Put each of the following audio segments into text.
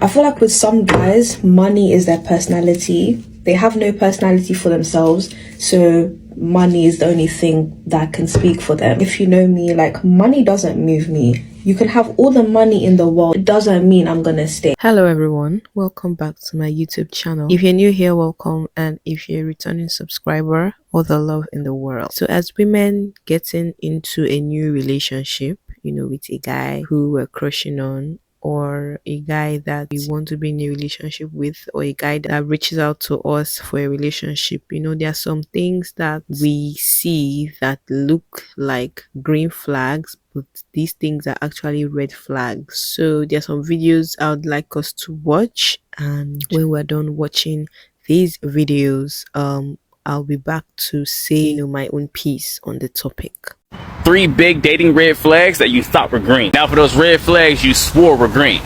I feel like with some guys, money is their personality. They have no personality for themselves, so money is the only thing that can speak for them. If you know me, like, money doesn't move me. You can have all the money in the world. It doesn't mean I'm gonna stay. Hello everyone, welcome back to my YouTube channel. If you're new here, welcome, and if you're a returning subscriber, all the love in the world. So as women getting into a new relationship, with a guy who we're crushing on, or a guy that we want to be in a relationship with, or a guy that reaches out to us for a relationship, there are some things that we see that look like green flags, but these things are actually red flags. So there are some videos I would like us to watch, and when we're done watching these videos, I'll be back to say my own piece on the topic. 3 big dating red flags that you thought were green. Now for those red flags you swore were green.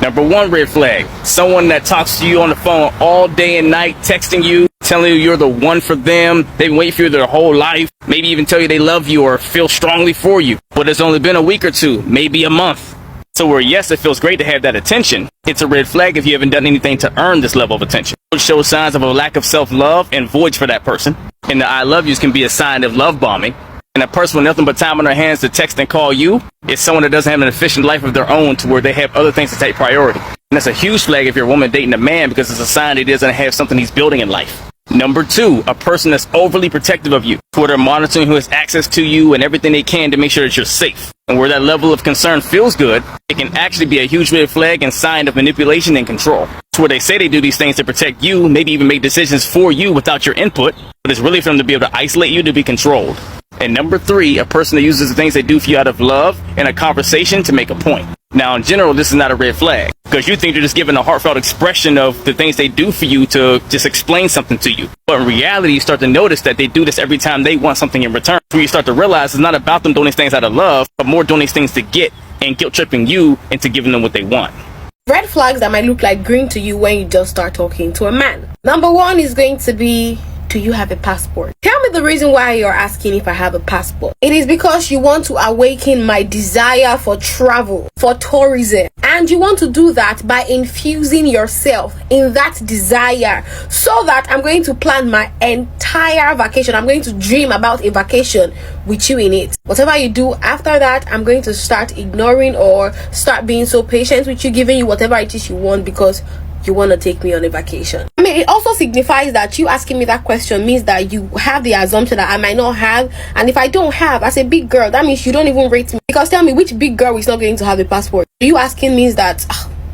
Number 1 red flag, someone that talks to you on the phone all day and night, texting you, telling you you're the one for them. They wait for you their whole life, maybe even tell you they love you or feel strongly for you. But it's only been a week or 2, maybe a month. So where yes, it feels great to have that attention, it's a red flag if you haven't done anything to earn this level of attention. It shows signs of a lack of self-love and voids for that person. And the I love yous can be a sign of love bombing. And a person with nothing but time on their hands to text and call you is someone that doesn't have an efficient life of their own, to where they have other things to take priority. And that's a huge flag if you're a woman dating a man, because it's a sign that he doesn't have something he's building in life. Number 2, a person that's overly protective of you, where they're monitoring who has access to you and everything they can to make sure that you're safe. And where that level of concern feels good, it can actually be a huge red flag and sign of manipulation and control. It's where they say they do these things to protect you, maybe even make decisions for you without your input, but it's really for them to be able to isolate you, to be controlled. And number 3, a person that uses the things they do for you out of love in a conversation to make a point. Now, in general, this is not a red flag, because you think they're just giving a heartfelt expression of the things they do for you to just explain something to you. But in reality, you start to notice that they do this every time they want something in return. So you start to realize it's not about them doing these things out of love, but more doing these things to get and guilt tripping you into giving them what they want. Red flags that might look like green to you when you just start talking to a man. Number 1 is going to be, do you have a passport? Tell me the reason why you're asking if I have a passport. It is because you want to awaken my desire for travel, for tourism. And you want to do that by infusing yourself in that desire, so that I'm going to plan my entire vacation. I'm going to dream about a vacation with you in it. Whatever you do after that, I'm going to start ignoring or start being so patient with you, giving you whatever it is you want, because you want to take me on a vacation. I mean, it also signifies that you asking me that question means that you have the assumption that I might not have. And if I don't have, as a big girl, that means you don't even rate me. Because tell me, which big girl is not going to have a passport? You asking means that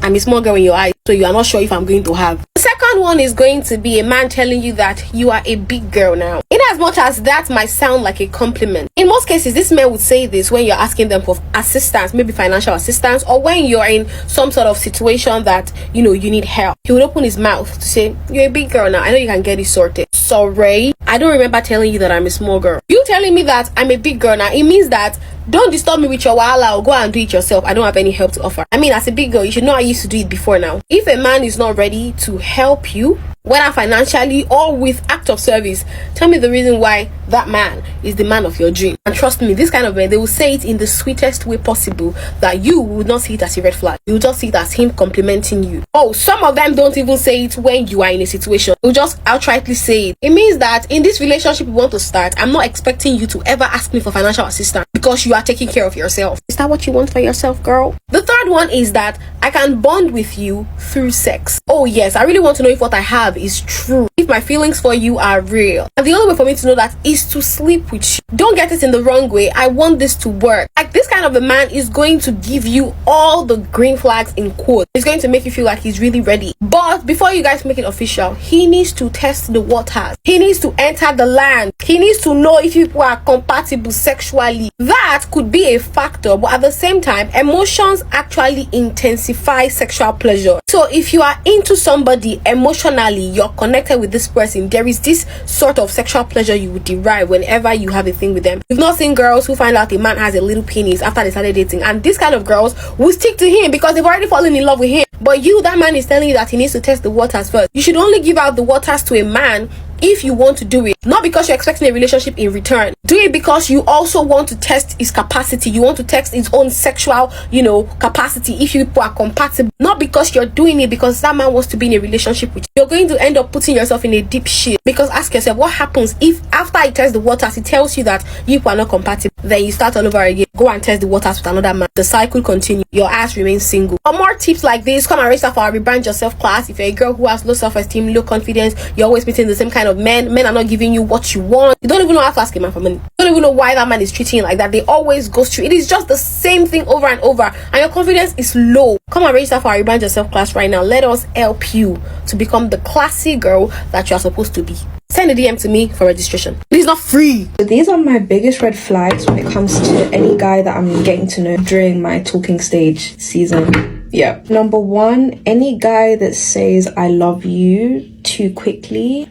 I'm a small girl in your eyes, so you are not sure if I'm going to have. The second one is going to be a man telling you that you are a big girl now. In as much as that might sound like a compliment, in most cases, this man would say this when you're asking them for assistance, maybe financial assistance, or when you're in some sort of situation that, you need help. He would open his mouth to say, you're a big girl now. I know you can get it sorted. Sorry, I don't remember telling you that I'm a small girl. You telling me that I'm a big girl now, it means that don't disturb me with your wahala or go and do it yourself. I don't have any help to offer. I mean, as a big girl, you should know I used to do it before now. If a man is not ready to help you, whether financially or with act of service, tell me the reason why that man is the man of your dream. And trust me, this kind of men, they will say it in the sweetest way possible, that you would not see it as a red flag. You will just see it as him complimenting you. Oh, some of them don't even say it when you are in a situation. They'll just outrightly say it. It means that in this relationship you want to start, I'm not expecting you to ever ask me for financial assistance, because you are taking care of yourself. Is that what you want for yourself, girl? The third one is that I can bond with you through sex. Oh yes, I really want to know if what I have is true, if my feelings for you are real. And the only way for me to know that is to sleep with you. Don't get it in the wrong way. I want this to work. Like, this kind of a man is going to give you all the green flags in quotes. It's going to make you feel like he's really ready. But before you guys make it official, he needs to test the waters. He needs to enter the land. He needs to know if people are compatible sexually. That could be a factor, but at the same time, emotions actually intensify sexual pleasure. So if you are into somebody emotionally, you're connected with this person, there is this sort of sexual pleasure you would derive whenever you have a thing with them. You've not seen girls who find out a man has a little penis after they started dating, and these kind of girls will stick to him because they've already fallen in love with him. But you, that man is telling you that he needs to test the waters first. You should only give out the waters to a man if you want to do it, not because you're expecting a relationship in return. Do it because you also want to test his capacity. You want to test his own sexual, capacity, if you people are compatible. Not because you're doing it because that man wants to be in a relationship with you. You're going to end up putting yourself in a deep shit. Because ask yourself, what happens if after he tests the waters, he tells you that you people are not compatible? Then you start all over again. Go and test the waters with another man. The cycle continues. Your ass remains single. For more tips like this, come and register for our Rebrand Yourself class. If you're a girl who has low self-esteem, low confidence, you're always meeting the same kind of men. Men are not giving you what you want. You don't even know how to ask a man for money. You don't even know why that man is treating you like that. They always ghost you. It is just the same thing over and over, and your confidence is low. Come and register for our Rebrand Yourself class right now. Let us help you to become the classy girl that you are supposed to be. Send a DM to me for registration. It is not free. So these are my biggest red flags when it comes to any guy that I'm getting to know during my talking stage season. Yeah. Number one, any guy that says I love you too quickly.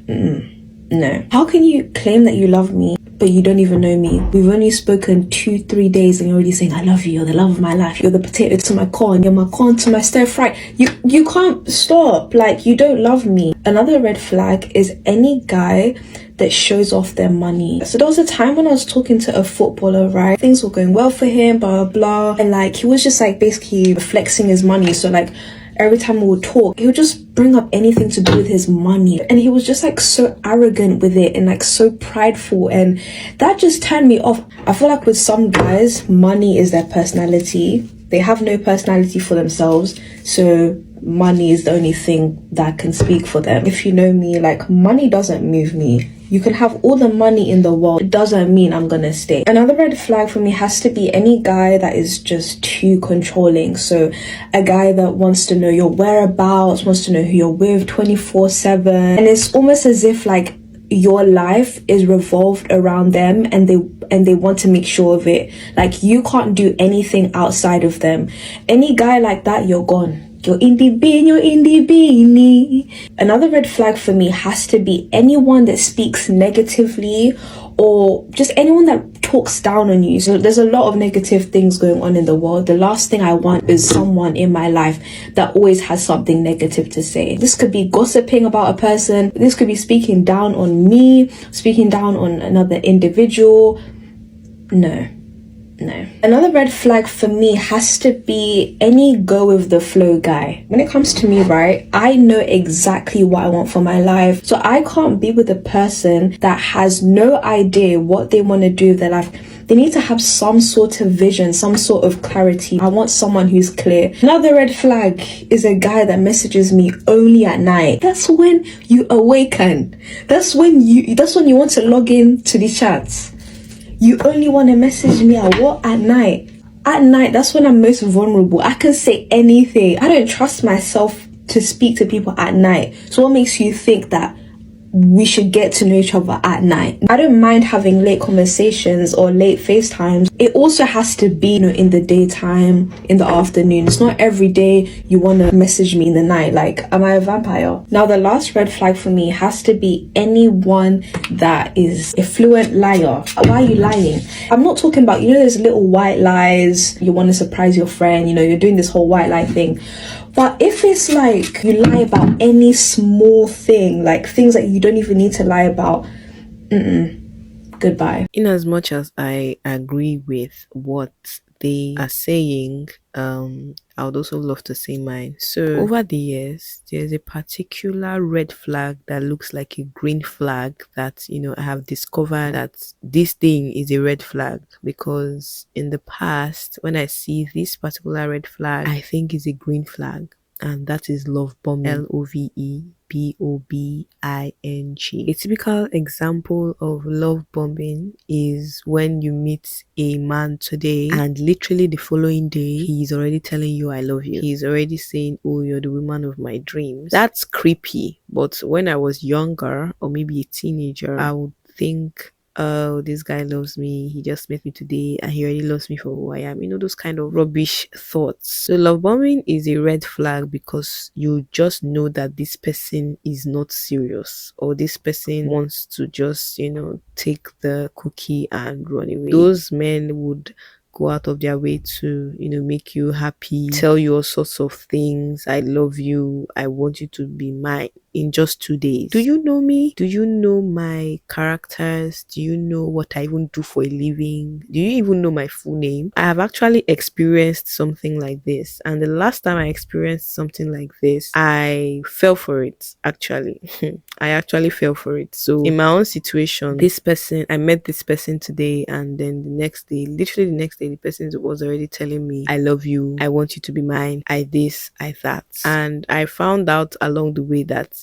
No. How can you claim that you love me but you don't even know me? We've only spoken 2-3 days and you're already saying I love you, you're the love of my life, you're the potato to my corn, you're my corn to my stir fry. You can't stop. Like, you don't love me. Another red flag is any guy that shows off their money. So there was a time when I was talking to a footballer, right? Things were going well for him, blah blah blah, and like he was just like basically flexing his money. So like every time we would talk, he would just bring up anything to do with his money. And he was just like so arrogant with it and like so prideful. And that just turned me off. I feel like with some guys, money is their personality. They have no personality for themselves. So money is the only thing that can speak for them. If you know me, like, money doesn't move me. You can have all the money in the world. It doesn't mean I'm gonna stay. Another red flag for me has to be any guy that is just too controlling. So a guy that wants to know your whereabouts, wants to know who you're with 24/7. And it's almost as if like your life is revolved around them and they want to make sure of it. Like, you can't do anything outside of them. Any guy like that, you're gone. You're in the bin, you're in the beanie. Another red flag for me has to be anyone that speaks negatively or just anyone that talks down on you. So there's a lot of negative things going on in the world. The last thing I want is someone in my life that always has something negative to say. This could be gossiping about a person. This could be speaking down on me, speaking down on another individual. No. Another red flag for me has to be any go with the flow guy. When it comes to me, right, I know exactly what I want for my life. So I can't be with a person that has no idea what they want to do with their life. They need to have some sort of vision, some sort of clarity. I want someone who's clear. Another red flag is a guy that messages me only at night. That's when you awaken. That's when you want to log in to the chats. You only want to message me at what? At night. At night, that's when I'm most vulnerable. I can say anything. I don't trust myself to speak to people at night. So what makes you think that we should get to know each other at night? I don't mind having late conversations or late FaceTimes. It also has to be, in the daytime, in the afternoon. It's not every day you want to message me in the night. Like, am I a vampire? Now, the last red flag for me has to be anyone that is a fluent liar. Why are you lying? I'm not talking about, there's little white lies. You want to surprise your friend, you're doing this whole white lie thing. But if it's like you lie about any small thing, like things that you don't even need to lie about, goodbye. In as much as I agree with what they are saying, I would also love to say mine. So over the years, there's a particular red flag that looks like a green flag that, I have discovered that this thing is a red flag, because in the past, when I see this particular red flag, I think it's a green flag. And that is love bombing. LOVEBOBING. A typical example of love bombing is when you meet a man today and literally the following day he's already telling you I love you. He's already saying, oh, you're the woman of my dreams. That's creepy. But when I was younger, or maybe a teenager, I would think, oh, this guy loves me, he just met me today and he already loves me for who I am. Those kind of rubbish thoughts. So love bombing is a red flag because you just know that this person is not serious, or this person wants to just, take the cookie and run away. Those men would go out of their way to, make you happy, tell you all sorts of things. I love you, I want you to be mine. in just 2 days. Do you know me? Do you know my characters? Do you know what I even do for a living? Do you even know my full name? I have actually experienced something like this, and the last time I experienced something like this, I fell for it. Actually, I actually fell for it. So in my own situation, I met this person today, and then the next day, literally the next day, the person was already telling me, I love you, I want you to be mine, I this, I that. And I found out along the way that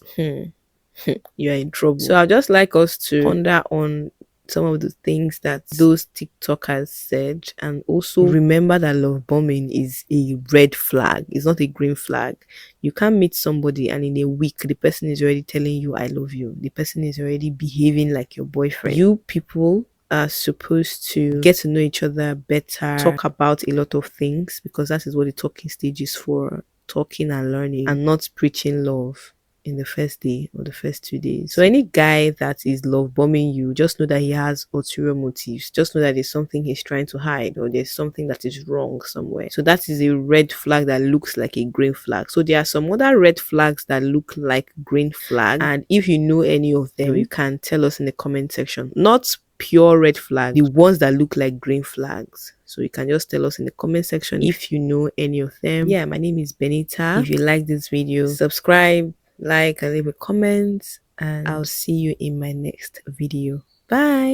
you're in trouble. So I'd just like us to ponder on some of the things that those TikTokers said, and also remember that love bombing is a red flag. It's not a green flag. You can't meet somebody and in a week the person is already telling you I love you. The person is already behaving like your boyfriend. You people are supposed to get to know each other better, talk about a lot of things, because that is what the talking stage is for, talking and learning, and not preaching love in the first day or the first 2 days. So any guy that is love bombing you, just know that he has ulterior motives. Just know that there's something he's trying to hide, or there's something that is wrong somewhere. So that is a red flag that looks like a green flag. So there are some other red flags that look like green flag, and if you know any of them, you can tell us in the comment section. Not pure red flag, the ones that look like green flags. So you can just tell us in the comment section if you know any of them. Yeah, my name is Benita. If you like this video, subscribe, like, and leave a comment, and I'll see you in my next video. Bye.